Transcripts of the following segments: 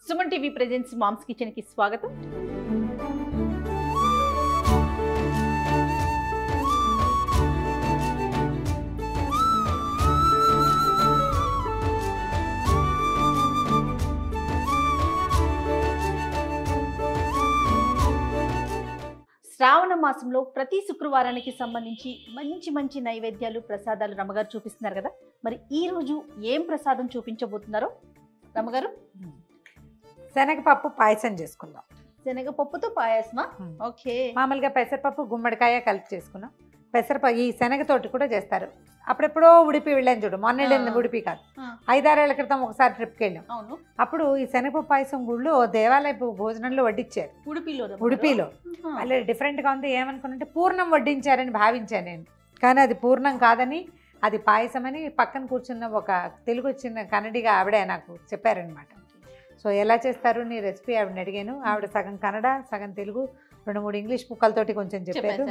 Suman TV presents mom's kitchen కి స్వాగతం. శ్రావణ మాసంలో ప్రతి శుక్రవారానికి సంబంధించి మంచి మంచి నైవేద్యాలు ప్రసాదాలు రమ్మగారు చూపిస్తున్నారు కదా. మరి ఈ రోజు ఏం ప్రసాదం చూపించబోతున్నారో రమ్మగారు? శనగపప్పు పాయసం చేసుకుందాం. శనగపప్పుతో పాయసమా? ఓకే. మామూలుగా పెసరపప్పు గుమ్మడికాయ కలిపి చేసుకున్నాం. పెసరపప్పు ఈ శనగతోటి కూడా చేస్తారు. అప్పుడెప్పుడో ఉడిపి వెళ్ళాను చూడు, మొన్న వెళ్ళింది ఉడిపి కాదు, 5-6 ఏళ్ల క్రితం ఒకసారి ట్రిప్కి వెళ్ళాం. అవును. అప్పుడు ఈ శనగపప్పు పాయసం గుళ్ళు దేవాలయపు భోజనంలో వడ్డించారు. ఉడిపిలో అలా డిఫరెంట్గా ఉంది. ఏమనుకున్నంటే పూర్ణం వడ్డించారని భావించాను నేను, కానీ అది పూర్ణం కాదని అది పాయసం అని పక్కన కూర్చున్న ఒక తెలుగు వచ్చిన కన్నడిగా ఆవిడే నాకు చెప్పారనమాట. సో ఎలా చేస్తారు నీ రెసిపీ ఆవిడని అడిగాను. ఆవిడ సగం కన్నడ సగం తెలుగు 2-3 ఇంగ్లీష్ ముక్కలతోటి కొంచెం చెప్పారు.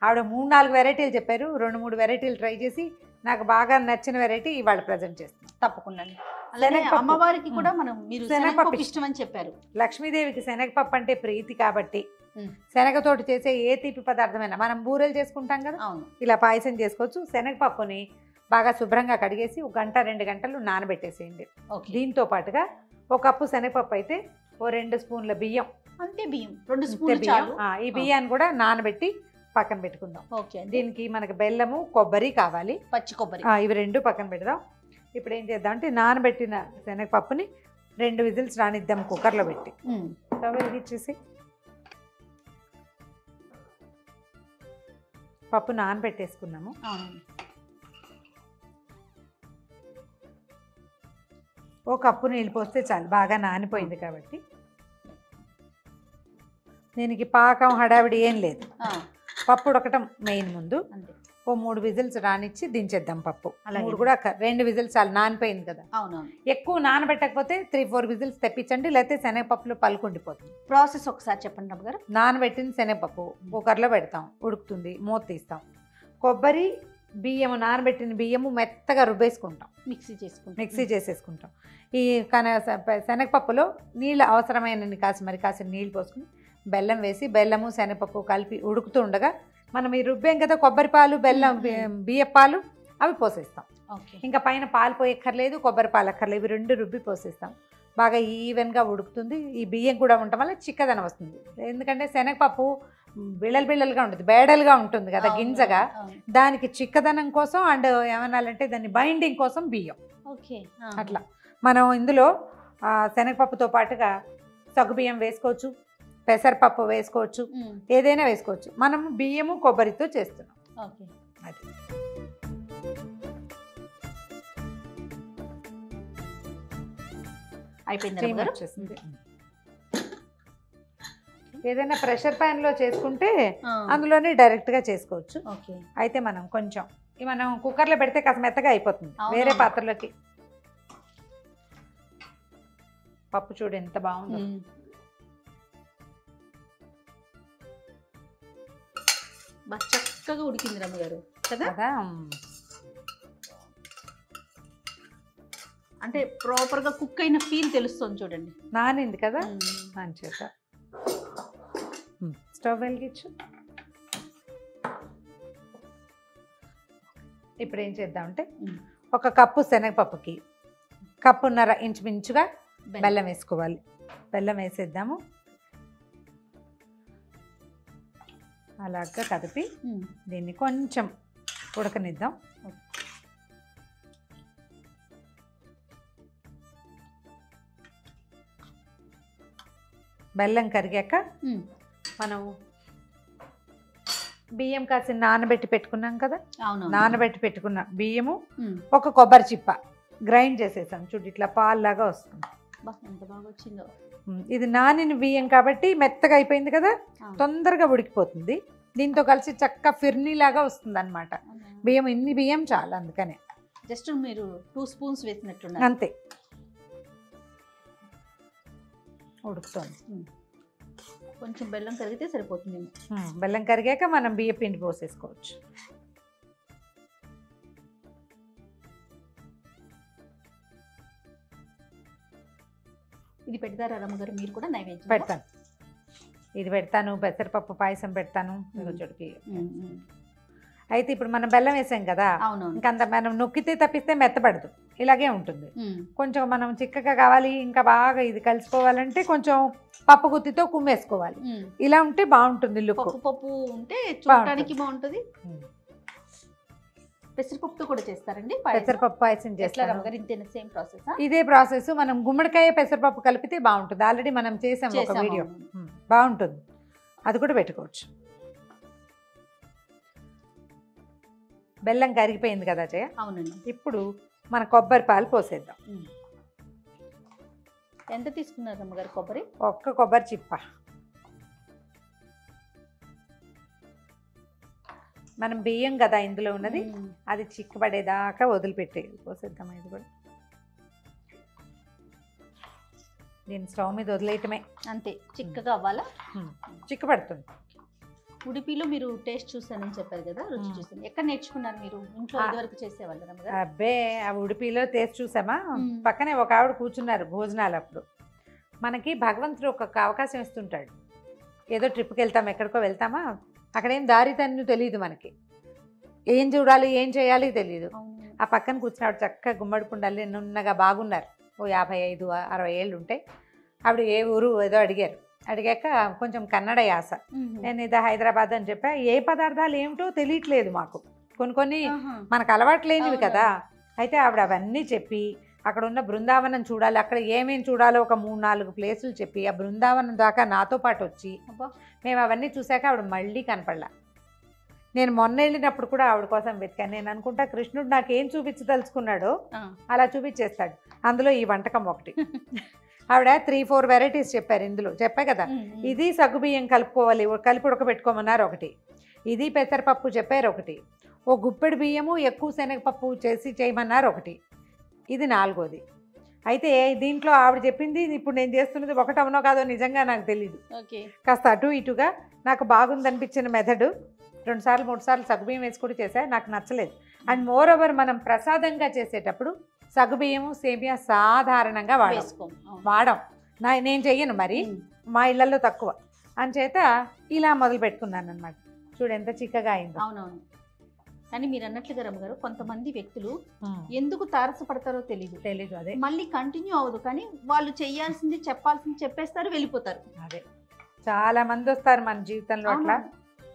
ఆవిడ 3-4 వెరైటీలు చెప్పారు. 2-3 వెరైటీలు ట్రై చేసి నాకు బాగా నచ్చిన వెరైటీ ఇవాళ ప్రజెంట్ చేస్తాను. తప్పకుండా. అమ్మవారికి కూడా మనం శనగపప్పు ఇష్టం అని చెప్పారు. లక్ష్మీదేవికి శనగపప్పు అంటే ప్రీతి కాబట్టి శనగతోటి చేసే ఏ తీపి పదార్థమైనా, మనం బూరెలు చేసుకుంటాం కదా, ఇలా పాయసం చేసుకోవచ్చు. శనగపప్పుని బాగా శుభ్రంగా కడిగేసి 1-2 గంటలు నానబెట్టేసేయండి. దీంతో పాటుగా 1 కప్పు శనగపప్పు అయితే 2 స్పూన్ల బియ్యం, అంతే బియ్యం 2 స్పూన్లు చాలు. ఈ బియ్యాన్ని కూడా నానబెట్టి పక్కన పెట్టుకుందాం. ఓకే. దీనికి మనకి బెల్లము కొబ్బరి కావాలి, పచ్చి కొబ్బరి, ఇవి 2 పక్కన పెడదాం. ఇప్పుడు ఏం చేద్దాం అంటే నానబెట్టిన శనగపప్పుని 2 విజిల్స్ రానిద్దాం కుక్కర్లో పెట్టి. స్టవ్ వెలిగించేసి పప్పు నానబెట్టేసుకున్నాము. ఓ కప్పు నీళ్ళు పోస్తే చాలు, బాగా నానిపోయింది కాబట్టి. దీనికి పాకం హడావిడి ఏం లేదు, పప్పు ఉడకటం మెయిన్. ముందు ఓ 3 విజిల్స్ రానిచ్చి దించేద్దాం పప్పు. 3 కూడా 2 విజిల్స్ చాలు, నానిపోయింది కదా. ఎక్కువ నానబెట్టకపోతే 3-4 విజిల్స్ తెప్పించండి, లేకపోతే శనగపప్పులో పలుకుండిపోతుంది. ప్రాసెస్ ఒకసారి చెప్పండి రమ్మగారు. నానబెట్టిన శనగపప్పు కుక్కర్లో పెడతాం, ఉడుకుతుంది, మూత తీస్తాం. కొబ్బరి బియ్యము, నానబెట్టిన బియ్యము మెత్తగా రుబ్బేసుకుంటాం, మిక్సీ చేసేసుకుంటాం. ఈ శనగపప్పులో నీళ్ళు అవసరమైన కాసిన నీళ్ళు పోసుకుని బెల్లం వేసి, బెల్లము శనగపప్పు కలిపి ఉడుకుతూ ఉండగా మనం ఈ రుబ్బేం కదా కొబ్బరి పాలు, బెల్లం, బియ్యం పాలు అవి పోసేస్తాం. ఇంకా పైన పాలు పోయక్కర్లేదు, కొబ్బరి పాలు అక్కర్లేదు, ఇవి 2 రుబ్బి పోసేస్తాం. బాగా ఈవెన్గా ఉడుకుతుంది. ఈ బియ్యం కూడా ఉండటం వల్ల చిక్కదనం వస్తుంది. ఎందుకంటే శనగపప్పు బిళ్ళలుగా ఉంటుంది, బేడలుగా ఉంటుంది కదా గింజగా, దానికి చిక్కదనం కోసం అండ్ ఏమనాలంటే దాన్ని బైండింగ్ కోసం బియ్యం. అట్లా మనం ఇందులో శనగపప్పుతో పాటుగా సగ్గుబియ్యం వేసుకోవచ్చు, పెసరపప్పు వేసుకోవచ్చు, ఏదైనా వేసుకోవచ్చు. మనం బియ్యము కొబ్బరితో చేస్తున్నాం. అది అయిపోయింది. ఏదైనా ప్రెషర్ ప్యాన్ లో చేసుకుంటే అందులోనే డైరెక్ట్ గా చేసుకోవచ్చు. అయితే మనం కొంచెం మనం కుక్కర్ లో పెడితే కాస్త మెత్తగా అయిపోతుంది. వేరే పాత్రలోకి పప్పు చూడు ఎంత బాగుంది చక్కగా ఉడికింది రమ్మగారు కదా. అంటే ప్రాపర్ గా కుక్ అయిన ఫీల్ తెలుస్తుంది చూడండి. నానింది కదా మంచిగా. స్టవ్ వెలిగించు. ఇప్పుడు ఏం చేద్దామంటే 1 కప్పు శనగపప్పుకి 1.5 కప్పు ఇంచుమించుగా బెల్లం వేసుకోవాలి. బెల్లం వేసేద్దాము. అలాగా కదిపి దీన్ని కొంచెం ఉడకనిద్దాం. బెల్లం కరిగాక మనం బియ్యం కాసి నానబెట్టి పెట్టుకున్నాం కదా, నానబెట్టి పెట్టుకున్న బియ్యము 1 కొబ్బరి చిప్ప గ్రైండ్ చేసేసాం. చూడు ఇట్లా పాల్లాగా వస్తుంది. ఎంత బాగా వచ్చిందో. ఇది నానిన బియ్యం కాబట్టి మెత్తగా అయిపోయింది కదా, తొందరగా ఉడికిపోతుంది. దీంతో కలిసి చక్క ఫిర్నీ లాగా వస్తుంది అనమాట. బియ్యం ఇన్ని బియ్యం చాలు, అందుకనే జస్ట్ మీరు 2 స్పూన్స్ వేసినట్టు అంతే. ఉడుకుతుంది. కొంచెం బెల్లం కరిగితే సరిపోతుంది. బెల్లం కరిగాక మనం బియ్య పిండి పోసేసుకోవచ్చు. ఇది పెడతారా రమ్మగారు మీరు కూడా నైవేద్యం? పెడతాను. ఇది పెడతాను, పెసరపప్పు పాయసం పెడతాను. చోటికి అయితే ఇప్పుడు మనం బెల్లం వేసాం కదా, ఇంకంత మనం నొక్కితే తప్పిస్తే మెత్తబడదు, ఇలాగే ఉంటుంది. కొంచెం మనం చిక్కగా కావాలి, ఇంకా బాగా ఇది కలిసిపోవాలంటే కొంచెం పప్పు గుత్తితో కుమ్మేసుకోవాలి. ఇలా ఉంటే బాగుంటుంది లుక్. పప్పు ఉంటే చూడటానికి బాగుంటుంది. పెసరపప్పుతో కూడా చేస్తారండి? పెసరపప్పు పాయసం చేస్తారు. Same process? ఇదే ప్రాసెస్. మనం గుమ్మడికాయ పెసరపప్పు కలిపితే బాగుంటుంది. ఆల్రెడీ మనం చేసాం ఒక వీడియో, బాగుంటుంది. అది కూడా పెట్టుకోవచ్చు. బెల్లం కరిగిపోయింది కదా జయ. అవునండి. ఇప్పుడు మన కొబ్బరి పాలు పోసేద్దాం. ఎంత తీసుకున్నారు అమ్మగారు కొబ్బరి? ఒక్క కొబ్బరి చిప్ప. మనం బియ్యం కదా ఇందులో ఉన్నది, అది చిక్కబడేదాకా వదిలిపెట్టేది. పోసేద్దాం. ఇది కూడా దీన్ని స్టవ్ మీద వదిలేయటమే, అంతే. చిక్కగా అవ్వాలా? చిక్కబడుతుంది. ఉడిపిలో మీరు టేస్ట్ చూసానని చెప్పారు కదా, రుచి చూసాను. ఎక్కడ నేర్చుకున్నారు మీరు? ఇంట్లో ఇదివరకు చేసేవాళ్ళు? అబ్బే, ఆ ఉడిపిలో టేస్ట్ చూసామా. పక్కనే ఒక ఆవిడ కూర్చున్నారు భోజనాలు అప్పుడు. మనకి భగవంతుడు ఒక అవకాశం ఇస్తుంటాడు. ఏదో ట్రిప్కి వెళ్తాం, ఎక్కడికో వెళ్తామా, అక్కడేం దారి తన్ను తెలియదు మనకి, ఏం చూడాలి ఏం చేయాలి తెలియదు. ఆ పక్కన కూర్చున్నాడు చక్కగా గుమ్మడి కుండలు నున్నగా బాగున్నారు. ఓ 55-60 ఏళ్ళు ఉంటాయి. ఆవిడ ఏ ఊరు ఏదో అడిగారు. అడిగాక కొంచెం కన్నడ యాస. నేను ఇది హైదరాబాద్ అని చెప్పా. ఏ పదార్థాలు ఏమిటో తెలియట్లేదు మాకు, కొన్ని మనకు అలవాట్లేనివి కదా. అయితే ఆవిడ అవన్నీ చెప్పి అక్కడ ఉన్న బృందావనం చూడాలి, అక్కడ ఏమేమి చూడాలో ఒక 3-4 ప్లేసులు చెప్పి ఆ బృందావనం దాకా నాతో పాటు వచ్చి మేము అవన్నీ చూశాక ఆవిడ మళ్ళీ కనపడలా. నేను మొన్న వెళ్ళినప్పుడు కూడా ఆవిడ కోసం వెతికాను. నేను అనుకుంటా కృష్ణుడు నాకు ఏం చూపించదలుచుకున్నాడో అలా చూపించేస్తాడు. అందులో ఈ వంటకం ఒకటి. ఆవిడ 3-4 వెరైటీస్ చెప్పారు. ఇందులో చెప్పా కదా, ఇది సగ్గుబియ్యం కలుపుకోవాలి, కలిపి ఉడకబెట్టుకోమన్నారు ఒకటి, ఇది పెసరపప్పు చెప్పారు ఒకటి, ఓ గుప్పెడు బియ్యము ఎక్కువ శనగపప్పు చేసి చేయమన్నారు ఒకటి, ఇది 4వది. అయితే దీంట్లో ఆవిడ చెప్పింది ఇప్పుడు నేను చేస్తున్నది ఒకటి అవునో కాదో నిజంగా నాకు తెలీదు. కాస్త అటు ఇటుగా నాకు బాగుందనిపించిన మెథడు 2 సార్లు 3 సార్లు సగ్గుబియ్యం వేసి కూడా చేశా, నాకు నచ్చలేదు. అండ్ మోర్ ఓవర్ మనం ప్రసాదంగా చేసేటప్పుడు సగ్గుబియ్యము సేమియా సాధారణంగా వాడం. నేను చెయ్యను, మరి మా ఇళ్లలో తక్కువ అంచేత ఇలా మొదలు పెట్టుకున్నాను అనమాట. చూడు ఎంత చిక్కగా అయిందో. అవునవును. కానీ మీరు అన్నట్లుగా రమ్మగారు, కొంతమంది వ్యక్తులు ఎందుకు తారసపడతారో తెలీదు. అదే మళ్ళీ కంటిన్యూ అవ్వదు. కానీ వాళ్ళు చెయ్యాల్సింది చెప్పాల్సింది చెప్పేస్తారు, వెళ్ళిపోతారు. అదే చాలా మంది వస్తారు మన జీవితంలో అట్లా.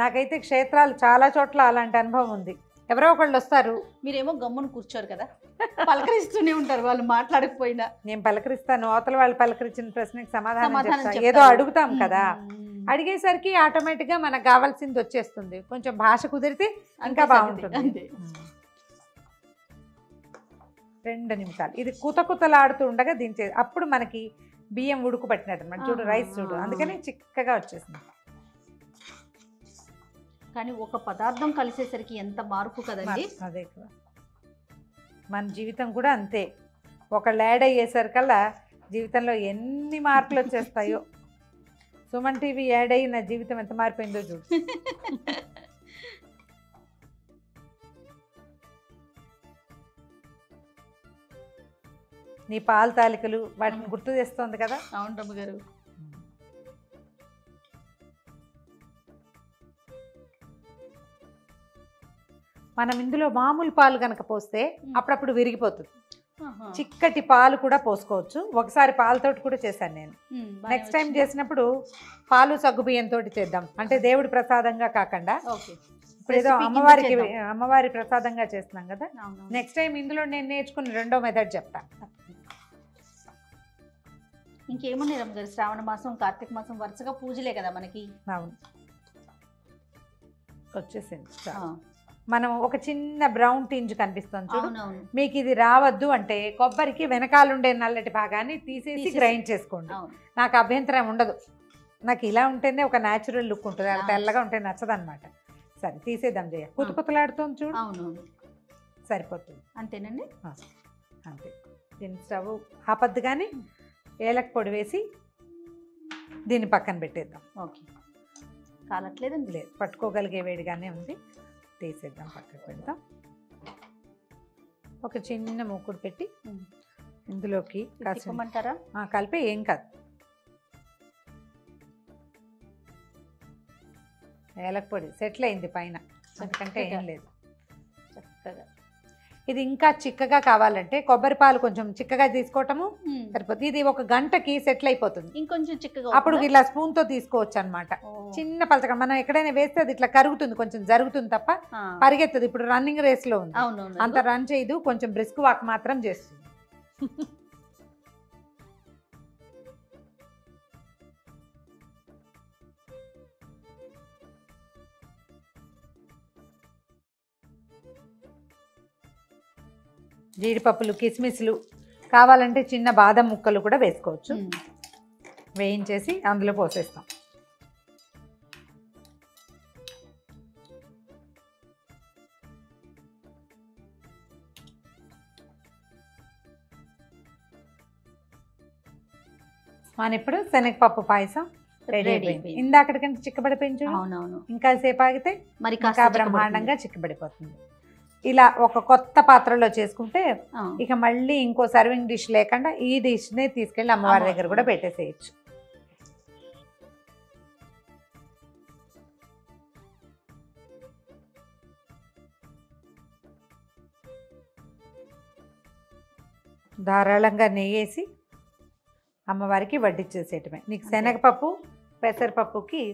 నాకైతే క్షేత్రాలు చాలా చోట్ల అలాంటి అనుభవం ఉంది. ఎవరో ఒకళ్ళు వస్తారు, మీరేమో గమ్మున కూర్చోరు కదా, పలకరిస్తూనే ఉంటారు. వాళ్ళు మాట్లాడకపోయినా నేను పలకరిస్తాను. అవతల వాళ్ళు పలకరించిన ప్రశ్నకి సమాధానం చెప్తాను. ఏదో అడుగుతాం కదా, అడిగేసరికి ఆటోమేటిక్గా మనకు కావాల్సింది వచ్చేస్తుంది. కొంచెం భాష కుదిరితే ఇంకా బాగుంటుంది. 2 నిమిషాలు ఇది కుతకుతలాడుతూ ఉండగా దించే, అప్పుడు మనకి బియ్యం ఉడుకు పట్టినట్టు అనమాట. చూడు రైస్ చూడు, అందుకని చిక్కగా వచ్చేసింది. కానీ ఒక పదార్థం కలిసేసరికి ఎంత మార్పు కదండి. అదే కదా, మన జీవితం కూడా అంతే. ఒకళ్ళు యాడ్ అయ్యేసరికల్లా జీవితంలో ఎన్ని మార్పులు వచ్చేస్తాయో. సుమన్ టీవీ యాడ్ అయ్యి నా జీవితం ఎంత మారిపోయిందో చూడు. నీ పాలు తాలికలు వాటిని గుర్తు చేస్తోంది కదా. అవును రమ్మగారు. మనం ఇందులో మామూలు పాలు కనుక పోస్తే అప్పుడప్పుడు విరిగిపోతుంది. చిక్కటి పాలు కూడా పోసుకోవచ్చు. ఒకసారి పాలతోటి కూడా చేశాను నేను. నెక్స్ట్ టైం చేసినప్పుడు పాలు సగ్గుబియ్యంతో చేద్దాం, అంటే దేవుడి ప్రసాదంగా కాకుండా. ఇప్పుడు ఏదో అమ్మవారి ప్రసాదంగా చేస్తున్నాం కదా. నెక్స్ట్ టైం ఇందులో నేను నేర్చుకుని 2వ మెథడ్ చెప్తా. ఇంకేమున్నాయి రమ్మగారు, శ్రావణ మాసం కార్తీక మాసం వరుసగా పూజలే కదా మనకి. అవును, వచ్చేసింది. మనం ఒక చిన్న బ్రౌన్ టింజ్ కనిపిస్తుంది చూడు, మీకు ఇది రావద్దు అంటే కొబ్బరికి వెనకాలండే నల్లటి భాగాన్ని తీసేసి గ్రైండ్ చేసుకోండి. నాకు అభ్యంతరం ఉండదు. నాకు ఇలా ఉంటేనే ఒక న్యాచురల్ లుక్ ఉంటుంది, అలా తెల్లగా ఉంటే నచ్చదనమాట. సరే తీసేద్దాం జయ. కుతకుతలాడుతుంది చూడు. అవునవును, సరిపోతుంది. అంతేనండి. అంతే. దీన్ని స్టవ్ ఆపద్దు కానీ ఏలక పొడి వేసి దీన్ని పక్కన పెట్టేద్దాం. ఓకే, కాలట్లేదండి. లేదు, పట్టుకోగలిగే వేడిగానే ఉంది. తీసేద్దాం, పక్కకు పెడతాం. ఒక చిన్న మూకుడు పెట్టి ఇందులోకి కాస్త తిప్పమంటారా? కలిపి ఏం కాదు. ఏలకపొడి సెటిల్ అయింది పైన, అందుకంటే ఏం లేదు. చక్కగా ఇది ఇంకా చిక్కగా కావాలంటే కొబ్బరి పాలు కొంచెం చిక్కగా తీసుకోవటము సరిపోతుంది. ఇది ఒక గంటకి సెటిల్ అయిపోతుంది. ఇంకొంచెం చిక్కగా అప్పుడు ఇలా స్పూన్ తో తీసుకోవచ్చు అనమాట. చిన్న పలచగా మనం ఎక్కడైనా వేస్తే అది ఇట్లా కరుగుతుంది, కొంచెం జరుగుతుంది తప్ప పరిగెత్తదు. ఇప్పుడు రన్నింగ్ రేస్ లో ఉంది, అంత రన్ చేయదు, కొంచెం బ్రిస్క్ వాక్ మాత్రం చేస్తుంది. జీడిపప్పులు, కిస్మిస్లు కావాలంటే చిన్న బాదం ముక్కలు కూడా వేసుకోవచ్చు. వేయించేసి అందులో పోసేస్తాం. మన ఇప్పుడు శనగపప్పు పాయసం రెడీ అయిపోయింది. ఇందాకటికంటే చిక్కబడిపోయింది చూడు. అవునవును. ఇంకా సేపు ఆగితే మరి ఇంకా బ్రహ్మాండంగా చిక్కబడిపోతుంది. ఇలా ఒక కొత్త పాత్రలో చేసుకుంటే ఇక మళ్ళీ ఇంకో సర్వింగ్ డిష్ లేకుండా ఈ డిష్నే తీసుకెళ్ళి అమ్మవారి దగ్గర కూడా పెట్టేసేయచ్చు. ధారాళంగా నెయ్యేసి అమ్మవారికి వడ్డిచ్చేసేయటమే. నీకు శనగపప్పు పెసరపప్పుకి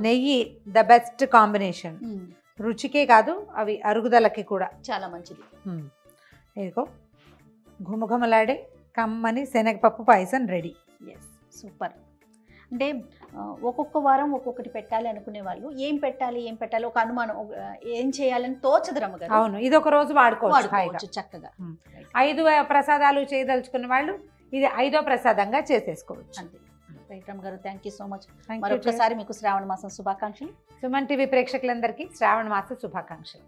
నెయ్యి ద బెస్ట్ కాంబినేషన్. రుచికే కాదు, అవి అరుగుదలకి కూడా చాలా మంచిది. ఇదిగో ఘుమఘుమలాడే కమ్మని శనగపప్పు పాయసం రెడీ. సూపర్. అంటే ఒక్కొక్క వారం ఒక్కొక్కటి పెట్టాలి అనుకునే వాళ్ళు ఏం పెట్టాలి ఒక అనుమానం, ఏం చేయాలని తోచదు రమ్మగారు. అవును, ఇది ఒక రోజు వాడుకోవచ్చు చక్కగా. 5 ప్రసాదాలు చేయదలుచుకున్న వాళ్ళు ఇది 5వ ప్రసాదంగా చేసేసుకోవచ్చు. అంతే. రైట్ రమ్మగారు, థ్యాంక్ యూ సో మచ్. మరొకసారి మీకు శ్రావణ మాసం శుభాకాంక్షలు. సుమన్ టీవీ ప్రేక్షకులందరికీ శ్రావణ మాస శుభాకాంక్షలు.